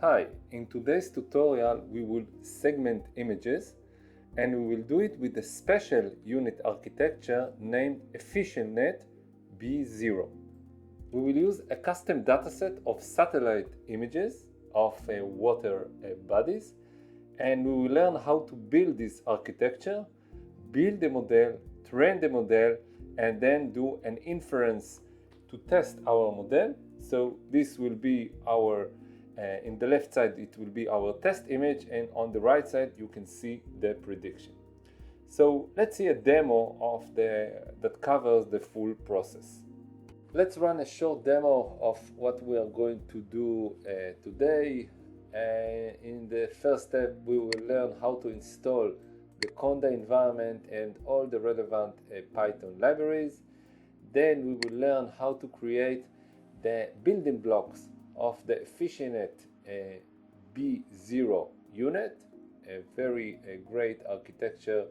Hi, in today's tutorial we will segment images and we will do it with a special U-Net architecture named Efficientnetb0. We will use a custom dataset of satellite images of water bodies, and we will learn how to build this architecture, build the model, train the model, and then do an inference to test our model. So this will be our in the left side it will be our test image, and on the right side you can see the prediction. So let's see a demo of that covers the full process. Let's run a short demo of what we are going to do today. In the first step we will learn how to install the Conda environment and all the relevant Python libraries. Then we will learn how to create the building blocks of the Efficientnetb0 U-net, a very great architecture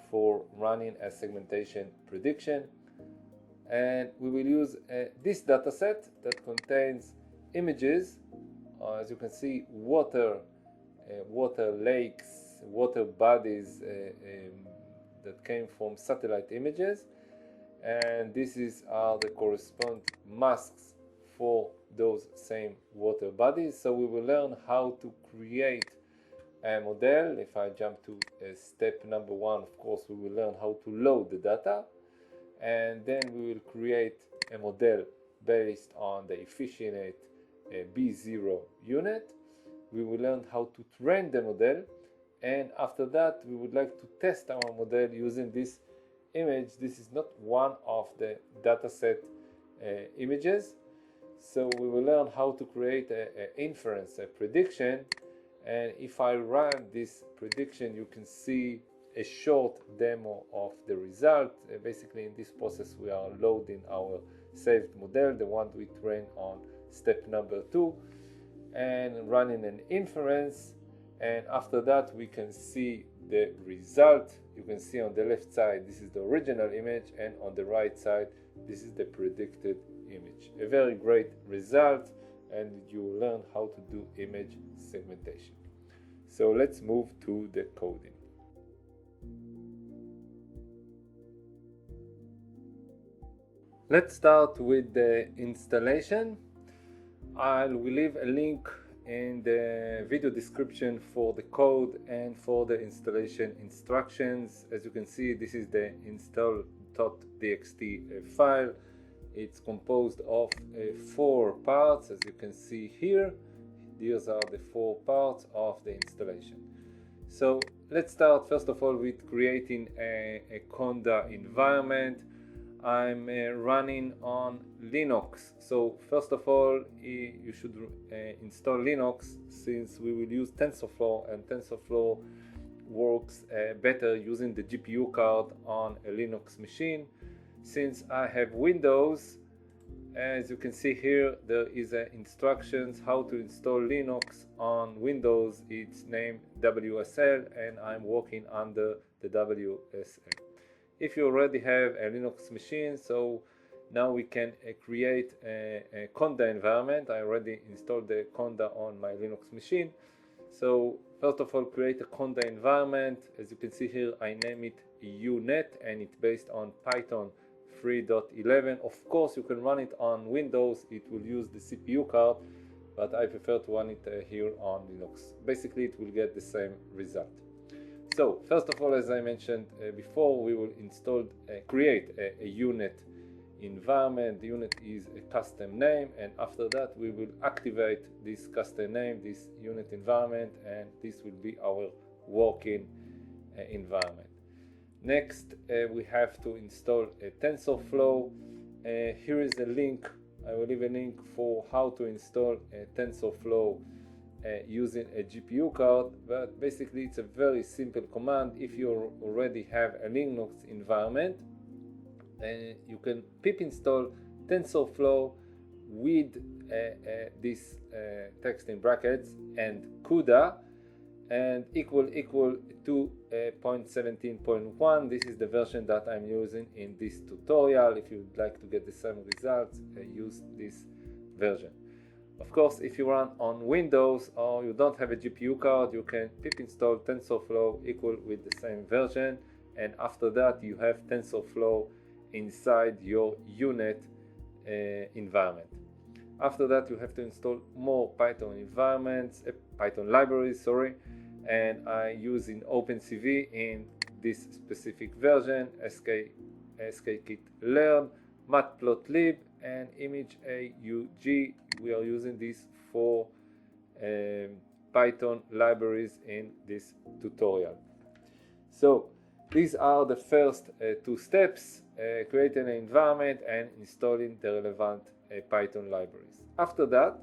for running a segmentation prediction. And we will use this dataset that contains images, as you can see, water lakes, water bodies that came from satellite images, and this are the corresponding masks for those same water bodies. So we will learn how to create a model. If I jump to step number 1, of course we will learn how to load the data, and then we will create a model based on the Efficientnetb0 U-net. We will learn how to train the model, and after that we would like to test our model using this image. This is not one of the dataset images. So we will learn how to create an inference, a prediction, and if I run this prediction you can see a short demo of the result. Basically in this process we are loading our saved model, the one we trained on step number 2, and running an inference, and after that we can see the result. You can see on the left side this is the original image, and on the right side this is the predicted image. A very great result, and you will learn how to do image segmentation. So let's move to the coding. Let's start with the installation. I will leave a link in the video description for the code and for the installation instructions. As you can see, this is the install.txt file. It's composed of 4 parts, as you can see here. These are the 4 parts of the installation. So let's start first of all with creating a Conda environment. I'm running on Linux. So first of all you should install Linux, since we will use TensorFlow, and TensorFlow works better using the GPU card on a Linux machine. Since I have Windows, as you can see here, there is instructions how to install Linux on Windows. It's named WSL, and I'm working under the WSL. If you already have a Linux machine, so now we can create a Conda environment. I already installed the Conda on my Linux machine. So first of all, create a Conda environment. As you can see here, I name it U-net, and it's based on Python 3.11. Of course you can run it on Windows, it will use the CPU card, but I prefer to run it here on Linux. Basically it will get the same result. So first of all, as I mentioned before, we will create a U-net environment. The U-net is a custom name, and after that we will activate this custom name, this U-net environment, and this will be our working environment. Next we have to install a TensorFlow. Here is a link. I will leave a link for how to install a TensorFlow using a GPU card, but basically it's a very simple command. If you already have a Linux environment, you can pip install TensorFlow with this text in brackets and CUDA and equal to 0.17.1. This is the version that I'm using in this tutorial. If you would like to get the same results, use this version. Of course, if you run on Windows or you don't have a GPU card, you can pip install TensorFlow equal with the same version, and after that you have TensorFlow inside your U-Net environment. After that you have to install more Python environments, Python libraries, and I use in OpenCV in this specific version skkit learn, matplotlib, and image-aug. We are using these for Python libraries in this tutorial. So these are the first two steps, creating an environment and installing the relevant Python libraries. After that,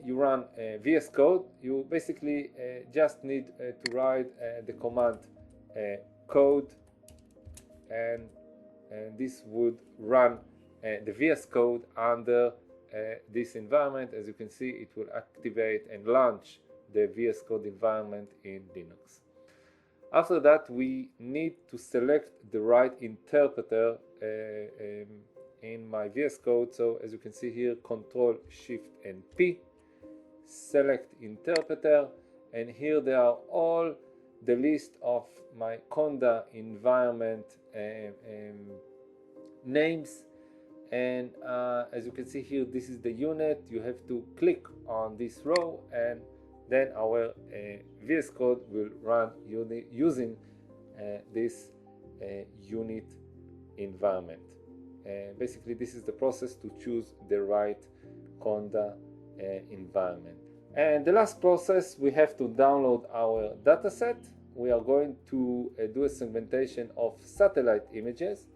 you run VS Code. You basically just need to write the command code, and this would run the VS Code under this environment. As you can see, it will activate and launch the VS Code environment in Linux. After that, we need to select the right interpreter in my VS Code. So as you can see here, Control Shift and P, select interpreter, and here they are all the list of my Conda environment names. And as you can see here, this is the U-Net. You have to click on this row, and then our VS Code will run using this U-Net environment. Basically, this is the process to choose the right Conda environment. And the last process, we have to download our dataset. We are going to do a segmentation of satellite images,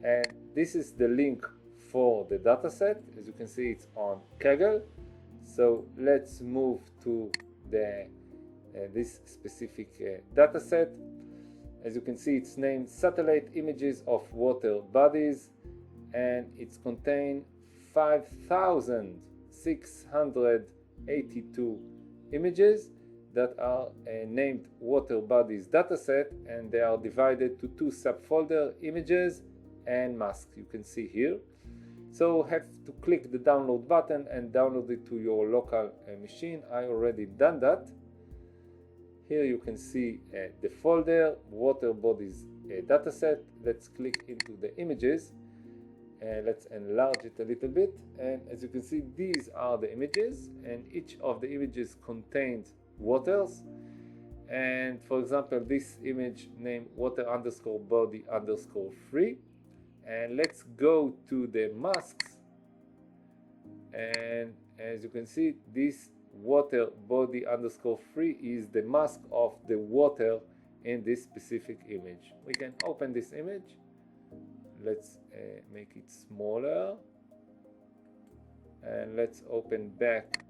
and this is the link for the dataset. As you can see, it's on Kaggle. So let's move to the this specific dataset. As you can see, it's named Satellite Images of Water Bodies, and it's contained 5,682 images that are named Water Bodies dataset, and they are divided to two subfolders, images and mask. You can see here. So have to click the download button and download it to your local machine. I already done that. Here you can see the folder, Water Bodies dataset. Let's click into the images. Let's enlarge it a little bit, and as you can see, these are the images, and each of the images contains waters. And for example, this image named water_body_free. And let's go to the masks, and as you can see, this water body_free is the mask of the water in this specific image. We can open this image. Let's make it smaller, and let's open back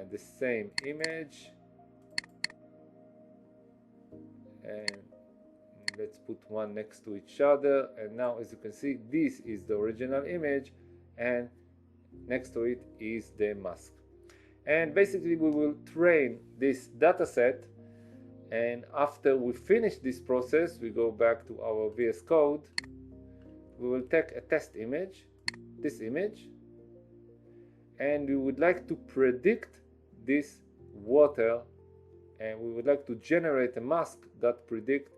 the same image, and let's put one next to each other. And now, as you can see, this is the original image, and next to it is the mask. And basically we will train this dataset, and after we finish this process, we go back to our VS Code. We will take a test image, this image, and we would like to predict this water, and we would like to generate a mask that predicts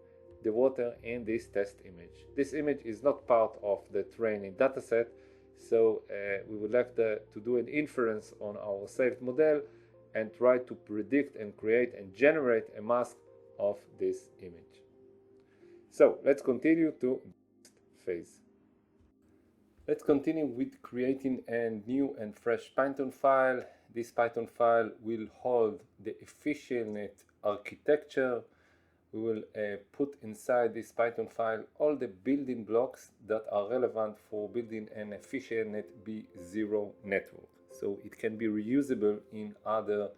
the water in this test image. This image is not part of the training dataset, so we would like to do an inference on our saved model and try to predict and create and generate a mask of this image. So let's continue to the next phase. Let's continue with creating a new and fresh Python file. This Python file will hold the Efficientnet architecture. We will put inside this Python file all the building blocks that are relevant for building an Efficientnetb0 network. So it can be reusable in other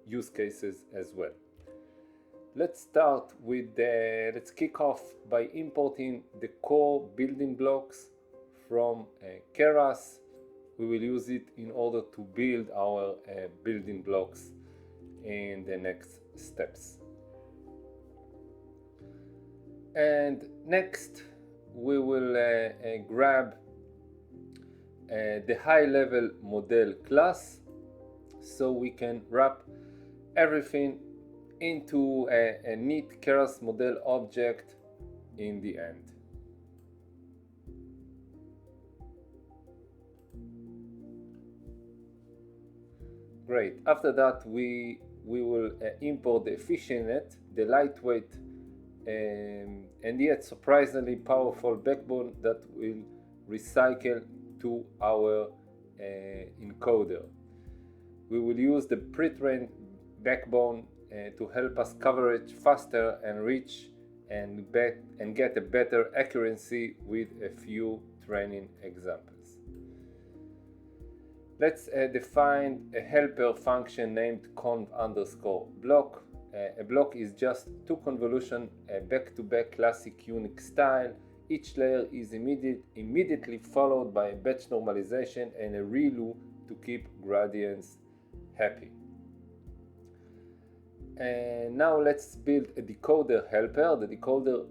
use cases as well. Let's start with let's kick off by importing the core building blocks from Keras. We will use it in order to build our building blocks in the next steps. And next we will grab the high-level model class, so we can wrap everything into a neat keras model object in the end. Great. After that, we will import the Efficientnet, the lightweight and yet surprisingly powerful backbone that will recycle to our encoder. We will use the pre-trained backbone to help us coverage faster and reach and get a better accuracy with a few training examples. Let's define a helper function named conv_block. A block is just two convolutions back-to-back classic Unix style. Each layer is immediately followed by a batch normalization and a ReLU to keep gradients happy. And now let's build a decoder helper. The decoder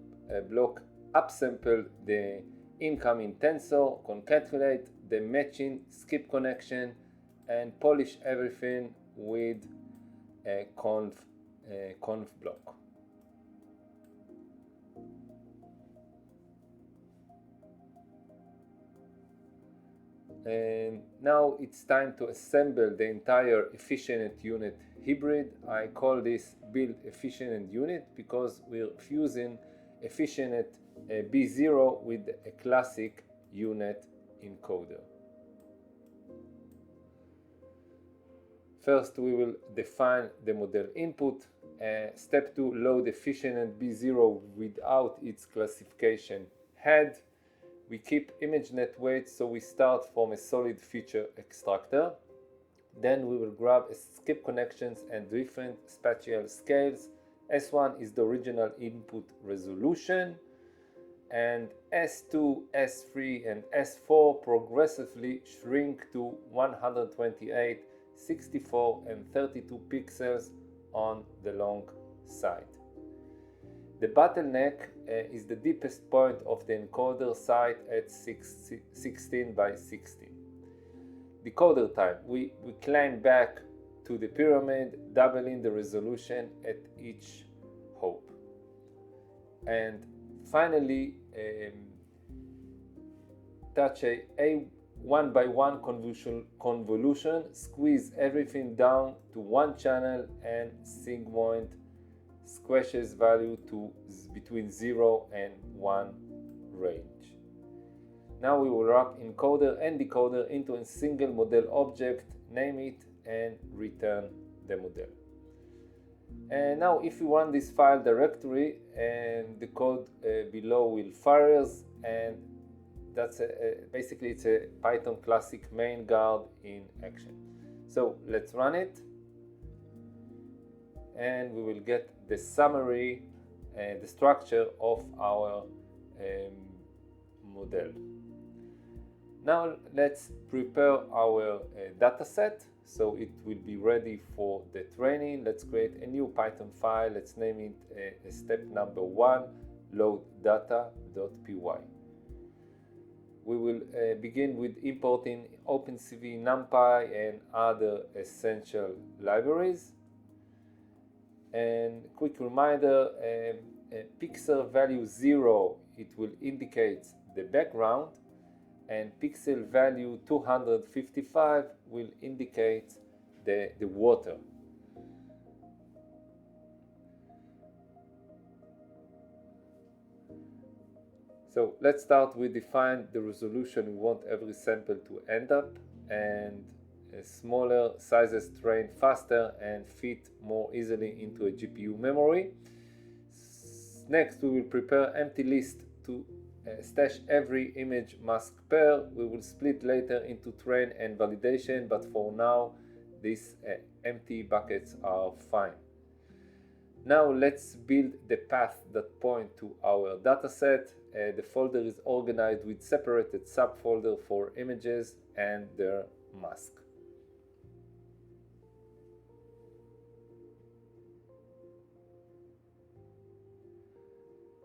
block upsample the incoming tensor, concatenate the matching, skip connection, and polish everything with a conv block. And now it's time to assemble the entire Efficientnet U-net hybrid. I call this build Efficientnet U-net because we're fusing Efficientnetb0 with a classic U-net encoder. First, we will define the model input. Step 2, load Efficientnetb0 without its classification head. We keep ImageNet weight, so we start from a solid feature extractor. Then we will grab skip connections and different spatial scales. S1 is the original input resolution, and S2, S3, and S4 progressively shrink to 128, 64, and 32 pixels on the long side. The bottleneck is the deepest point of the encoder site at 16 by 16. Decoder time. We climb back to the pyramid, doubling the resolution at each hop. And finally, touch a one by one convolution, squeeze everything down to one channel and sigmoid squashes value to between 0 and 1 range. Now we will wrap encoder and decoder into a single model object, name it, and return the model. And now if we run this file directory, and the code below will fires, and that's basically it's a Python classic main guard in action. So let's run it, and we will get the summary and the structure of our model. Now let's prepare our dataset so it will be ready for the training. Let's create a new Python file. Let's name it step number 1, load data.py. We will begin with importing OpenCV, NumPy, and other essential libraries. And quick reminder, pixel value 0, it will indicate the background, and pixel value 255 will indicate the water. So let's start with define the resolution we want every sample to end up, and smaller sizes train faster and fit more easily into a GPU memory. Next, we will prepare empty list to stash every image mask pair. We will split later into train and validation, but for now these empty buckets are fine. Now let's build the path that point to our dataset. The folder is organized with separated subfolder for images and their mask.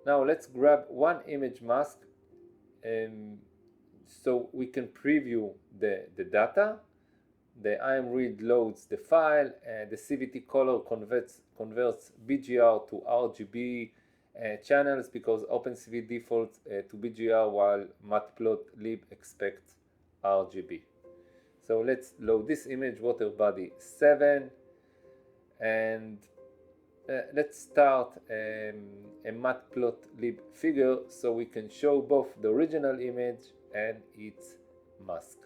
Now let's grab one image mask and so we can preview the data. The IMRead loads the file, and the CVT color converts BGR to RGB channels, because OpenCV defaults to BGR while Matplotlib expects RGB. So let's load this image, water body 7, and let's start a Matplotlib figure so we can show both the original image and its mask.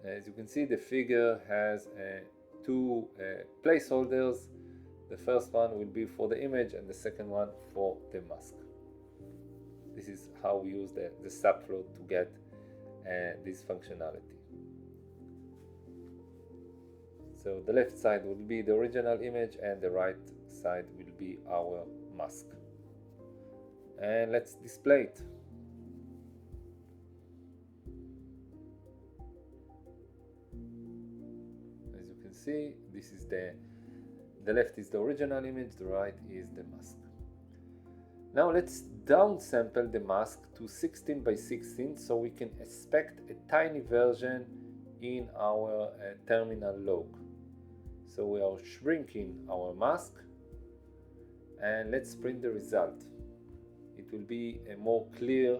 As you can see, the figure has two placeholders. The first one will be for the image and the second one for the mask. This is how we use the subfloat to get this functionality. So the left side will be the original image and the right side will be our mask. And let's display it. As you can see, this is the left is the original image, the right is the mask. Now let's downsample the mask to 16 by 16 so we can expect a tiny version in our terminal log. So we are shrinking our mask, and let's print the result. It will be more clear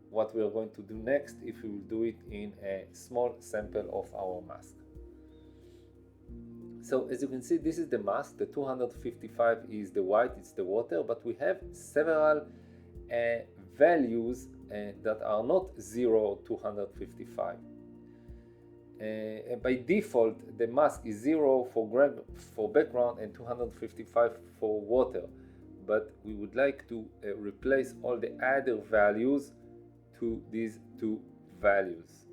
what we are going to do next if we will do it in a small sample of our mask. So as you can see, this is the mask. The 255 is the white, it's the water, but we have several values that are not 0 to 255. By default, the mask is 0 for background and 255 for water, but we would like to replace all the other values to these two values.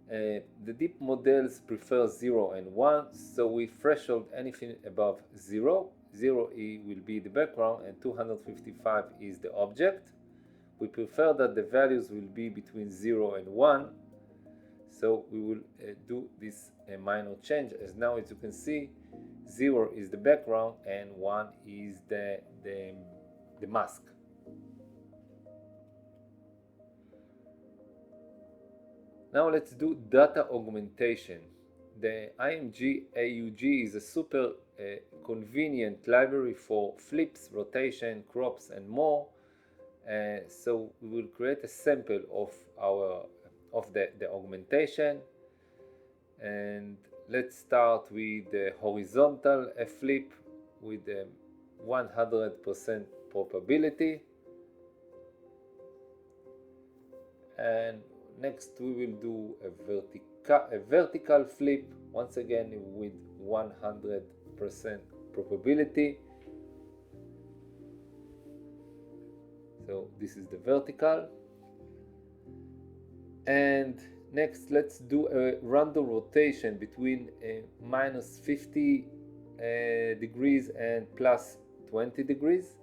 The deep models prefer 0 and 1, so we threshold anything above 0. 0 will be the background and 255 is the object. We prefer that the values will be between 0 and 1, so we will do this minor change. As now, as you can see, 0 is the background and 1 is the mask. Now let's do data augmentation. The IMG AUG is a super convenient library for flips, rotation, crops, and more. So we will create a sample of the augmentation, and let's start with the horizontal flip with 100% probability, and next we will do a vertical flip, once again with 100% probability. So this is the vertical. And next let's do a random rotation between minus 50 degrees and plus 20 degrees.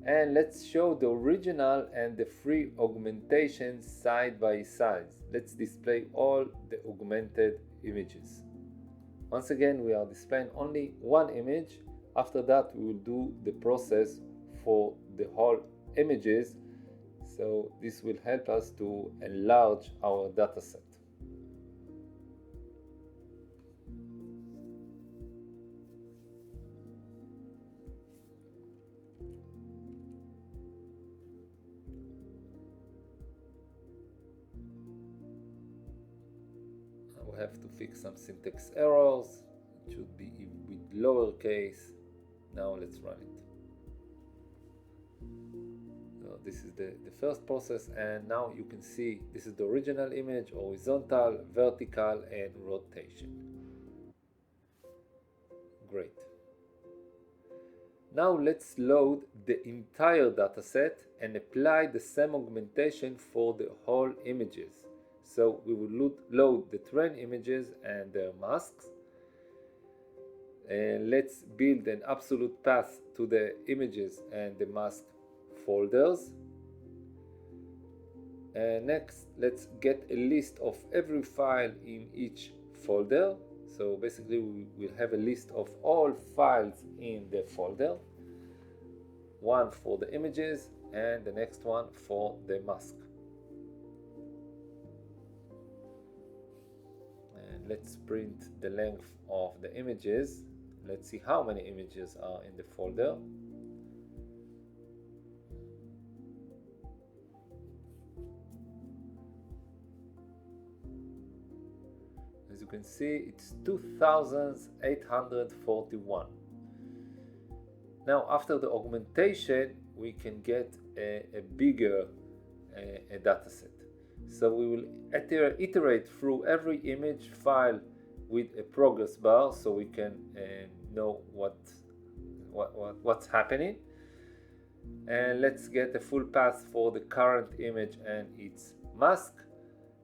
And let's show the original and the free augmentations side by side. Let's display all the augmented images. Once again, we are displaying only one image. After that, we will do the process for the whole images. So this will help us to enlarge our dataset. We have to fix some syntax errors. It should be with lowercase. Now let's run it. So this is the first process, and now you can see this is the original image, horizontal, vertical, and rotation. Great. Now let's load the entire dataset and apply the same augmentation for the whole images. So we will load the train images and their masks. And let's build an absolute path to the images and the mask folders. And next, let's get a list of every file in each folder. So basically we will have a list of all files in the folder. one for the images and the next one for the mask. And let's print the length of the images. Let's see how many images are in the folder. As you can see, it's 2,841. Now, after the augmentation, we can get a bigger dataset. So we will iterate through every image file with a progress bar, so we can know what's happening. And let's get a full path for the current image and its mask.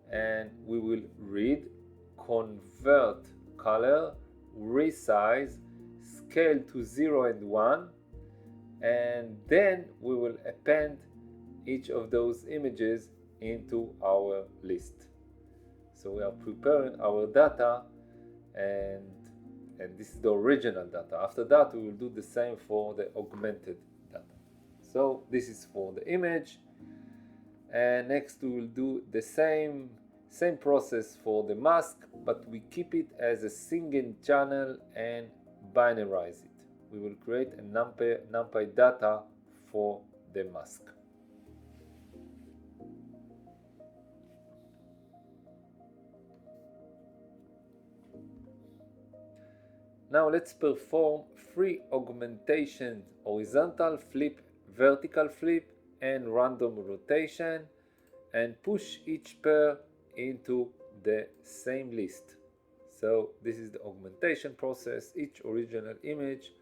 And we will read, convert color, resize, scale to 0 and 1, and then we will append each of those images into our list. So we are preparing our data, and this is the original data. After that, we will do the same for the augmented data. So this is for the image, and next we will do the same process for the mask, but we keep it as a single channel and binarize it. We will create a NumPy data for the mask. Now let's perform 3 augmentations: horizontal flip, vertical flip, and random rotation, and push each pair into the same list. So this is the augmentation process. Each original image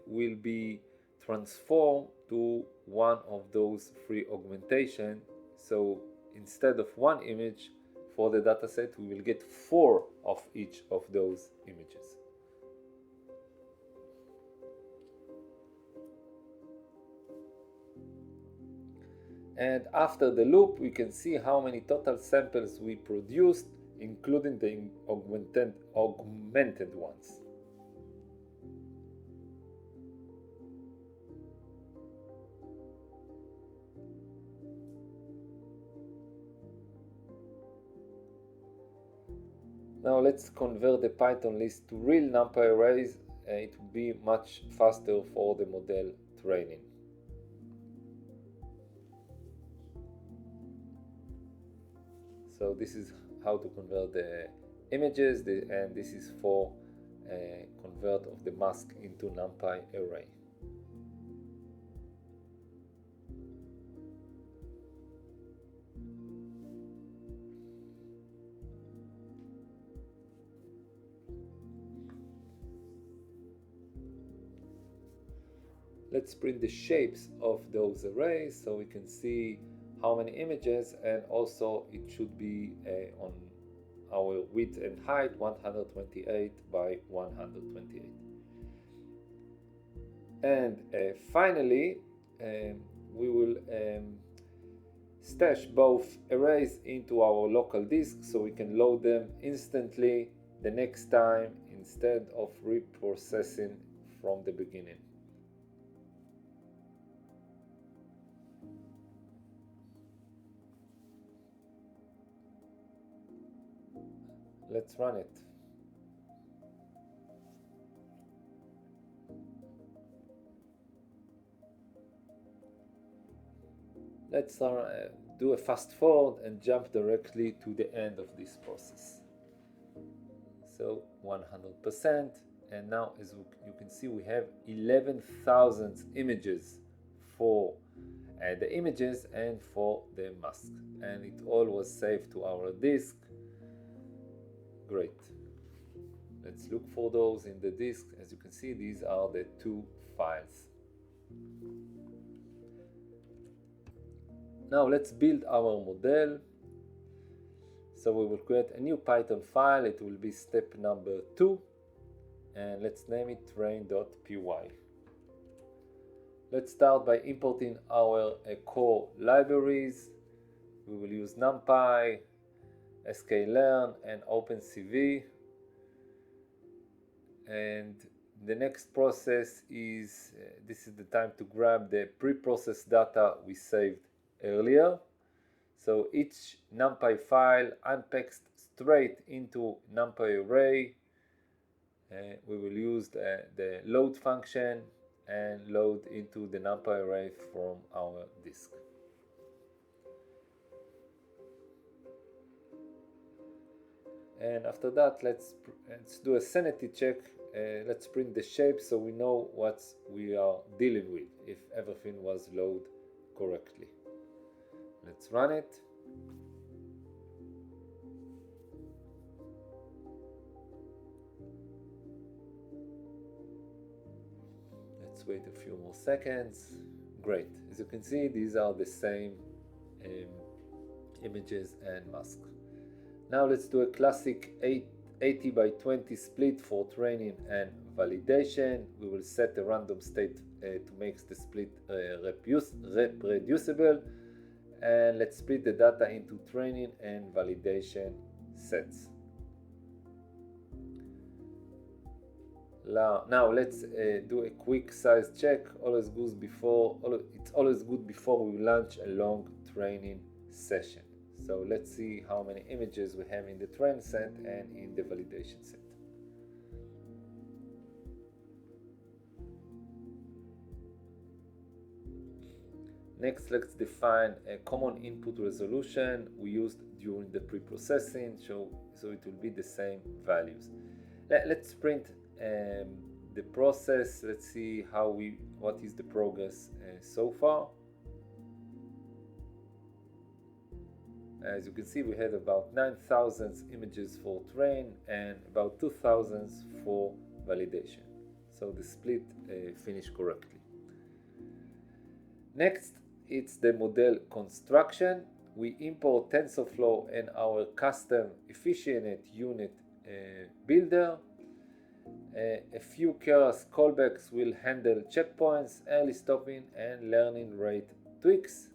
will be transformed to one of those 3 augmentations. So instead of 1 image for the dataset, we will get 4 of each of those images. And after the loop, we can see how many total samples we produced, including the augmented ones. Now let's convert the Python list to real NumPy arrays. It will be much faster for the model training. So this is how to convert the images, and this is for convert of the mask into NumPy array. Let's print the shapes of those arrays so we can see how many images, and also it should be on our width and height 128 by 128. And finally we will stash both arrays into our local disk so we can load them instantly the next time instead of reprocessing from the beginning. Let's run it. Let's do a fast forward and jump directly to the end of this process. So 100%, and now as you can see, we have 11,000 images for the images and for the mask, and it all was saved to our disk. Great. Let's look for those in the disk. As you can see, these are the 2 files. Now let's build our model. So we will create a new Python file. It will be step number 2, and let's name it train.py. Let's start by importing our core libraries. We will use NumPy, sklearn, and OpenCV. And the next process is, this is the time to grab the pre-processed data we saved earlier. So each NumPy file unpacks straight into NumPy array. We will use the load function and load into the NumPy array from our disk. And after that, let's do a sanity check. Let's print the shape so we know what we are dealing with, if everything was loaded correctly. Let's run it. Let's wait a few more seconds. Great. As you can see, these are the same images and mask. Now let's do a classic 80 by 20 split for training and validation. We will set a random state to make the split reproducible. And let's split the data into training and validation sets. Now let's do a quick size check. It's always good before we launch a long training session. So let's see how many images we have in the train set and in the validation set. Next, let's define a common input resolution we used during the pre-processing, so it will be the same values. Let's print the process. Let's see what is the progress so far. As you can see, we had about 9,000 images for train and about 2,000 for validation. So the split finished correctly. Next, it's the model construction. We import TensorFlow and our custom Efficientnet U-net builder. A few keras callbacks will handle checkpoints, early stopping, and learning rate tweaks.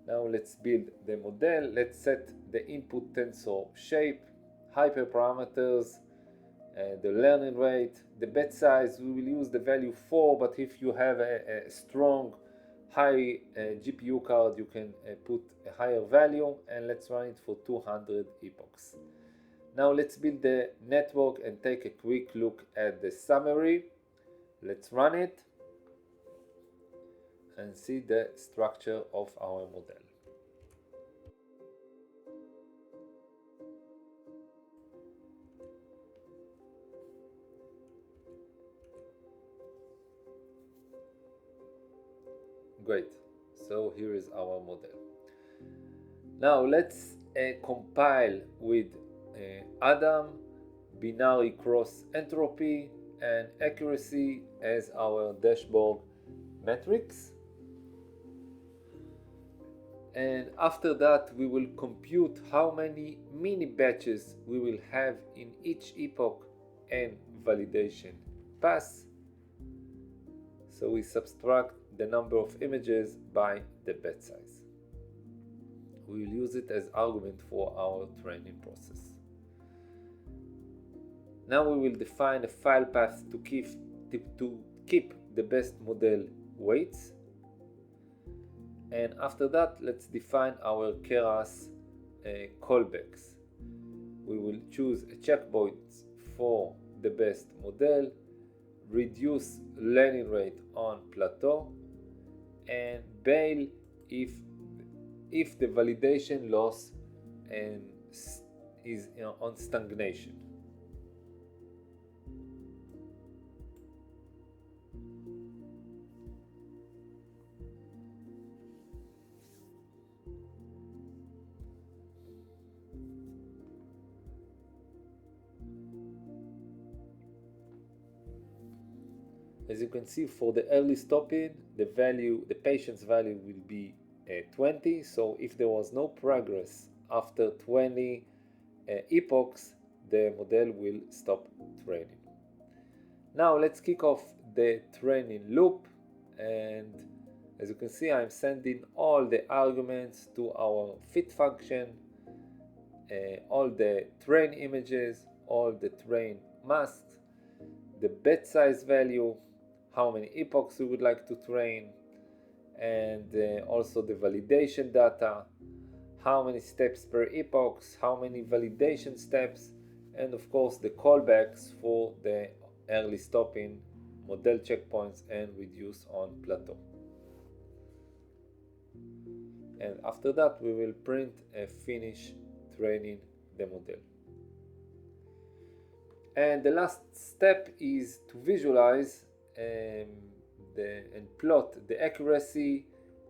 Now let's build the model. Let's set the input tensor shape, hyperparameters, the learning rate, the bed size. We will use the value 4, but if you have a strong high GPU card, you can put a higher value, and let's run it for 200 epochs. Now let's build the network and take a quick look at the summary. Let's run it and see the structure of our model. Great, so here is our model. Now let's compile with Adam, binary cross entropy and accuracy as our dashboard metrics. And after that, we will compute how many mini batches we will have in each epoch and validation pass. So we subtract the number of images by the batch size. We will use it as argument for our training process. Now we will define a file path to keep the best model weights. And after that, let's define our keras callbacks. We will choose a checkpoint for the best model, reduce learning rate on plateau, and bail if the validation loss is on stagnation. As you can see, for the early stopping, the patient's value will be 20. So if there was no progress after 20 epochs, the model will stop training. Now let's kick off the training loop, and as you can see, I'm sending all the arguments to our fit function, all the train images, all the train masks. the bet size value, how many epochs we would like to train, and also the validation data, how many steps per epochs, how many validation steps, and of course the callbacks for the early stopping, model checkpoints, and reduce on plateau. And after that we will print a finish training the model. And the last step is to visualize and plot the accuracy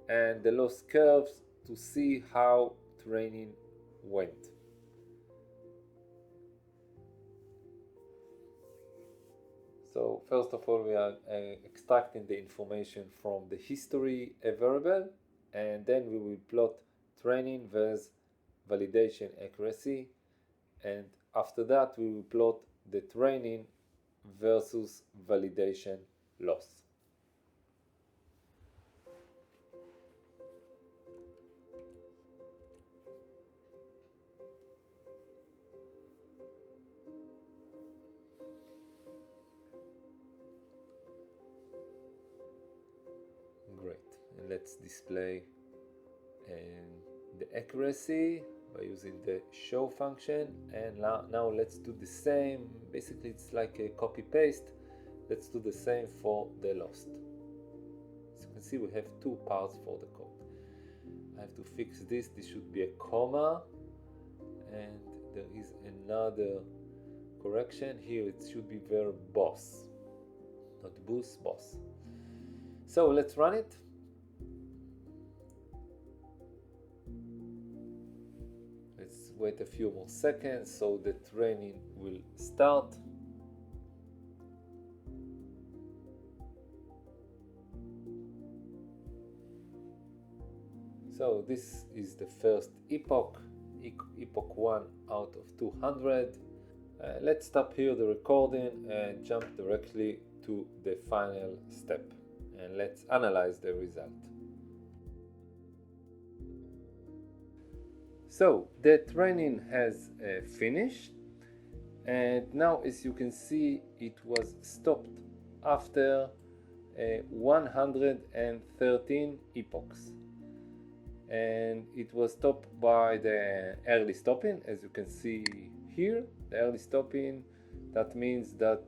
and the loss curves to see how training went. So first of all, we are extracting the information from the history variable, and then we will plot training versus validation accuracy, and after that we will plot the training versus validation loss. Great, and let's display the accuracy by using the show function, and now let's do the same. Basically it's like a copy paste. Let's do the same for the lost. As you can see, we have two parts for the code. I have to fix this should be a comma, and there is another correction here. It should be verb boss, not boost, boss. So let's run it. Let's wait a few more seconds so the training will start. So this is the first epoch, epoch 1 out of 200. Let's stop here the recording and jump directly to the final step, and let's analyze the result. So the training has finished, and now as you can see it was stopped after 113 epochs, and it was stopped by the early stopping. As you can see here, the early stopping, that means that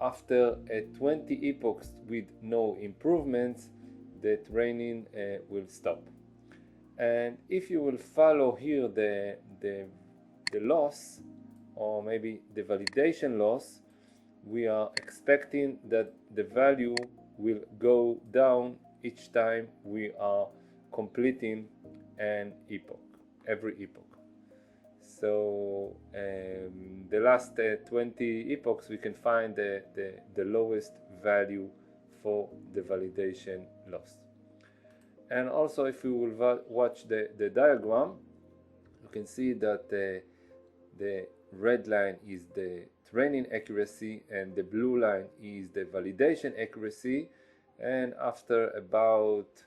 after 20 epochs with no improvements, the training will stop. And if you will follow here the loss, or maybe the validation loss, we are expecting that the value will go down each time we are completing an epoch, every epoch. So the last 20 epochs we can find the lowest value for the validation loss. And also if we will watch the diagram, you can see that the red line is the training accuracy and the blue line is the validation accuracy, and after about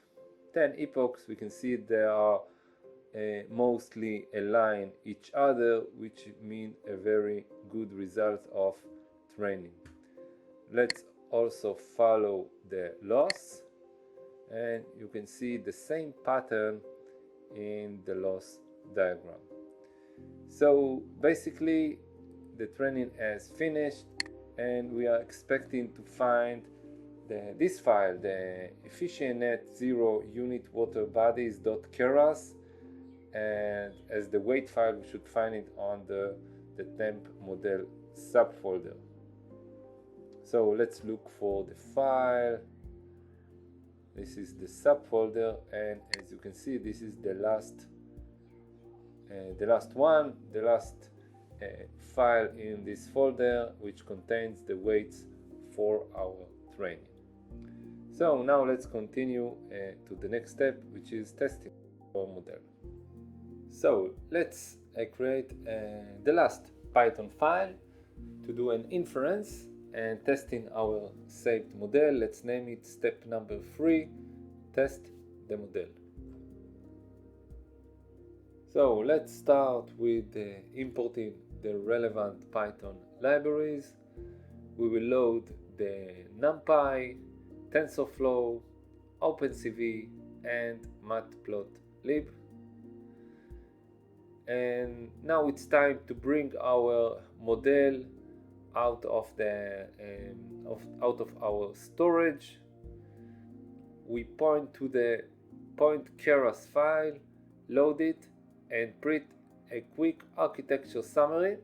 10 epochs we can see they are mostly align each other, which means a very good result of training. Let's also follow the loss, and you can see the same pattern in the loss diagram. So basically the training has finished, and we are expecting to find this file, the Efficientnetb0 U-net water bodies.keras, and as the weight file we should find it on the temp model subfolder. So let's look for the file. This is the subfolder, and as you can see this is the last file in this folder, which contains the weights for our training. So now let's continue to the next step, which is testing our model. So let's create the last Python file to do an inference and testing our saved model. Let's name it step number 3, test the model. So let's start with importing the relevant Python libraries. we will load the NumPy, TensorFlow, OpenCV, and Matplotlib. And now it's time to bring our model out of our storage. We point to the .keras file, load it, and print a quick architecture summary.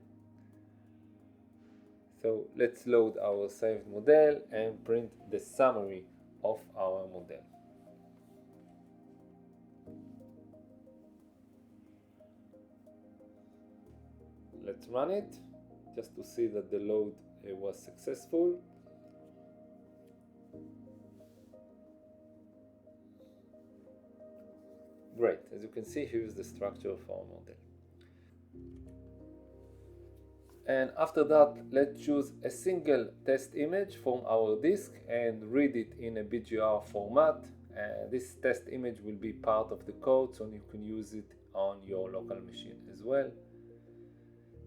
So let's load our saved model and print the summary of our model. Let's run it just to see that the load was successful. Great, as you can see, here's the structure of our model. And after that, let's choose a single test image from our disk and read it in a BGR format. This test image will be part of the code, so you can use it on your local machine as well.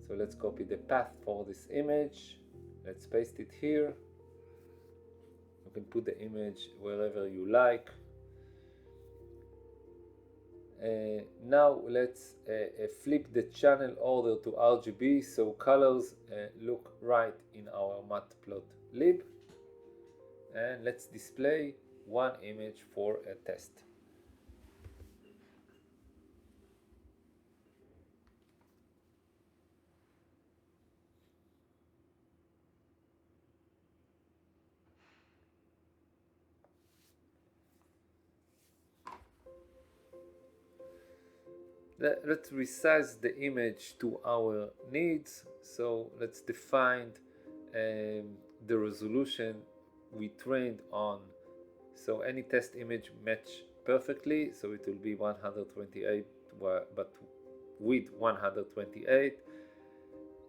So let's copy the path for this image. Let's paste it here. You can put the image wherever you like. Now let's flip the channel order to RGB so colors look right in our Matplotlib. And let's display one image for a test. Let's resize the image to our needs. So let's define the resolution we trained on. So any test image match perfectly, so it will be 128 but with 128.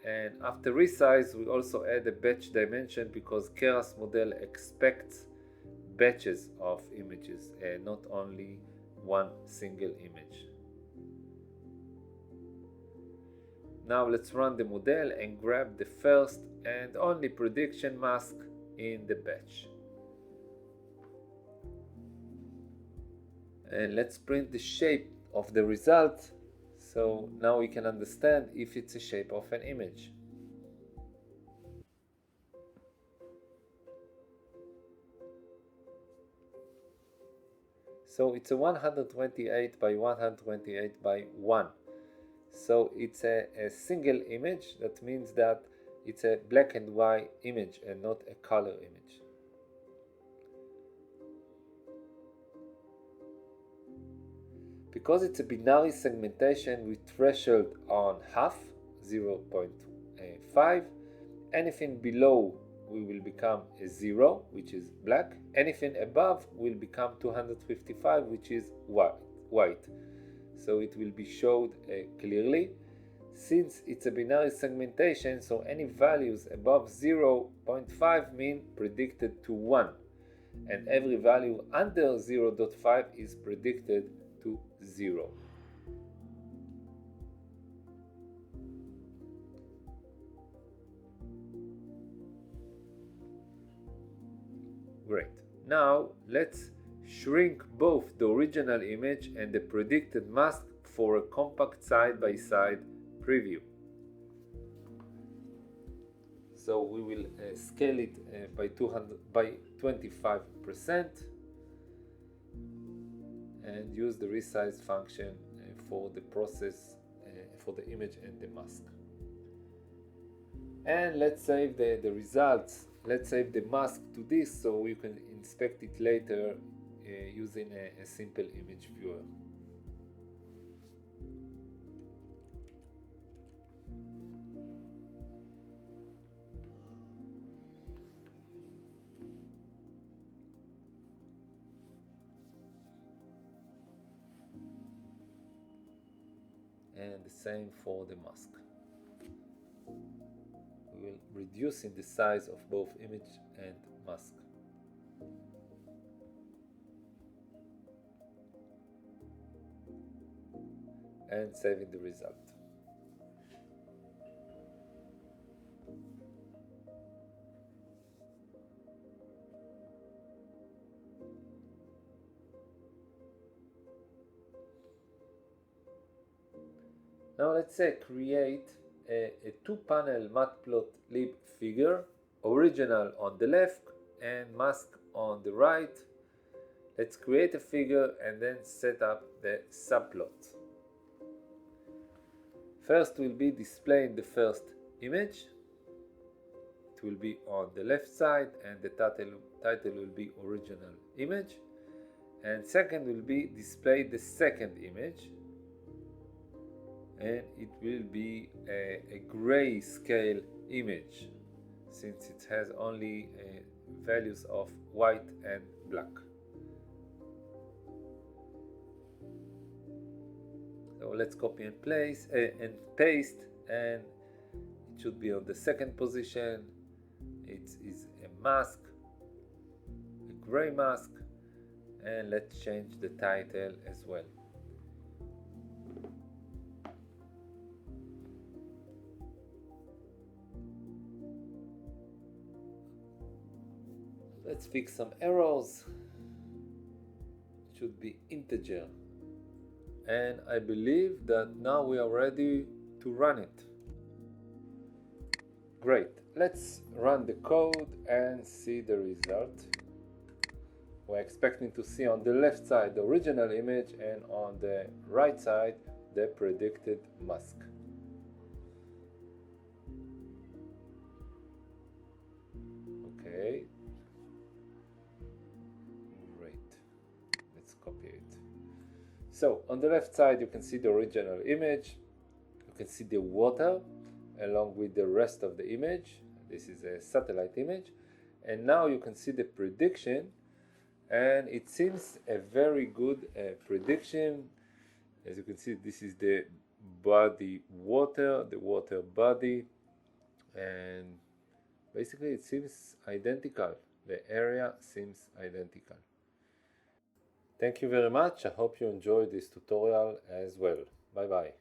And after resize, we also add a batch dimension because Keras model expects batches of images and not only one single image. Now let's run the model and grab the first and only prediction mask in the batch. And let's print the shape of the result, so now we can understand if it's a shape of an image. So it's a 128 by 128 by 1. So it's a single image. That means that it's a black and white image and not a color image. Because it's a binary segmentation with threshold on half, 0.5, anything below will become a 0, which is black. Anything above will become 255, which is white. So it will be showed clearly. Since it's a binary segmentation, so any values above 0.5 mean predicted to 1, and every value under 0.5 is predicted to 0. Great. Now let's shrink both the original image and the predicted mask for a compact side-by-side preview. So we will scale it by 25% and use the resize function for the process for the image and the mask. And let's save the results. Let's save the mask to this so you can inspect it later using a simple image viewer. And the same for the mask. We will reduce in the size of both image and mask. And saving the result. Now let's say create a two-panel matplotlib figure, original on the left and mask on the right. Let's create a figure and then set up the subplot. First will be displaying the first image. It will be on the left side and the title will be original image. And second will be display the second image, and it will be a grayscale image since it has only values of white and black. So let's copy and paste, and it should be on the second position. It is a mask, a gray mask, and let's change the title as well. Let's fix some errors. It should be integer. And I believe that now we are ready to run it. Great. Let's run the code and see the result. We're expecting to see on the left side the original image and on the right side the predicted mask. Okay. Great. Let's copy it. So on the left side you can see the original image. You can see the water along with the rest of the image. This is a satellite image. And now you can see the prediction, and it seems a very good prediction. As you can see, this is the body water, the water body, and basically it seems identical. The area seems identical. Thank you very much. I hope you enjoyed this tutorial as well. Bye bye.